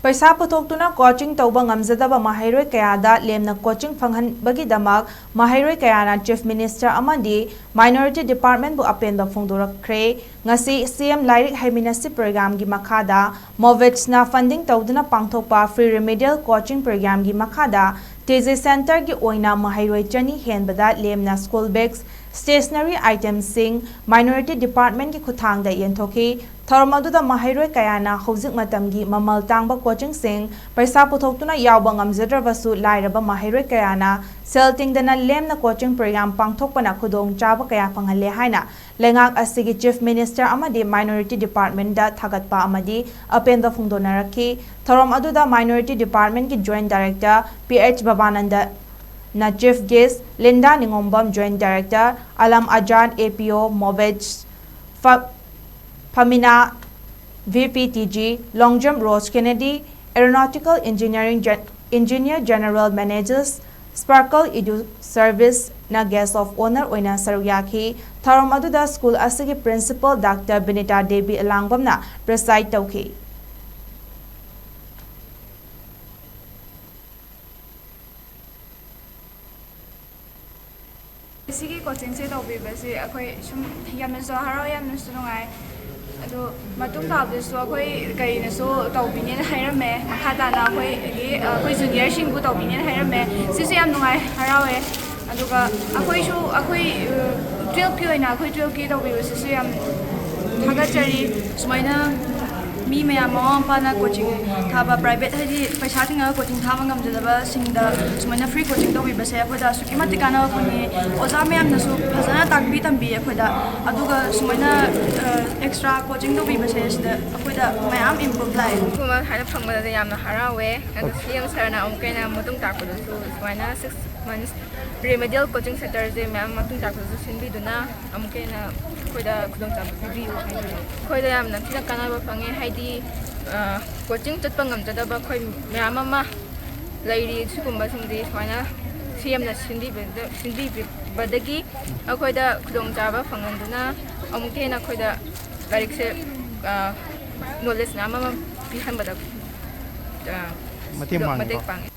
Paisa putoktuna coaching tauba ngamjadaba mahairoi kayada lemna coaching phanghanbagidamag mahairoi kayana Chief Minister amadi Minority Department bu apenda phongdorakre ngasi CM Lairik Haiminasi program gi makhada Movits na funding tawduna pangthokpa free remedial coaching program gi makhada TJ Center gi oina mahairoi chani henbada lemna school bags stationery items sing Minority Department gi khuthangda yenthoki Thormaduda mahairoi kayana hojik matamgi mamal tangba coaching sing paisa putoktuna yawba ngamjadrabasu lairaba mahairoi kayana seltingdana lemna coaching program pangthokpana khudong chaba kaya panghalle haina lengak asigi Chief Minister amadi Minority Department da thagatpa amadi apenda phungdonaraki thorom aduda Minority Department ki Joint Director PH Babananda na Chief Guest Linda Ningombam Joint Director Alam Ajan APO Movage Pamina VPTG Long Jump Rose Kennedy Aeronautical Engineering Engineer General Managers Sparkle Edu Service na guest of honor oina saruyaki tharom aduda school asigi principal Dr. Benita Devi Alangbam na preside tauki Sigi coaching se tawbi basi akhoi sum yamna so haro yamna sunungai ado matung tabu so akhoi kai na so tawbine hairame makhada na akhoi junior sing bu tawbine hairame sisu yam nungai harawe aduga akhoi 12 ki oina akhoi 12 ki tawbi sisu yam thagachari sumaina mi maya mama pa na coaching thaba private haji paisa thinga coaching thaba ngamjadaba singda sumaina free coaching tawbi base akhoda sukimati kana kuni oza mayam na su phasana takbi tambi akhoda aduga sumaina extra coaching tawbi base sida akhoda mayam improve lai kuma hana phangba yamna harawe adu CM sir na amkaina mutung takpadu su sumaina 6 months remedial coaching center je mayam mutung takpadu sinbi duna amkaina khoida khudong cham review khoida yamna thina kana ba phange haidi coaching chatpa ngamjadaba khoi mayam ama lairi sugumba singdi sumaina CM na sindi badagi akhoida khudong chaba phanganduna amkaina khoida larik se knowledge na ama pihanbada matik pang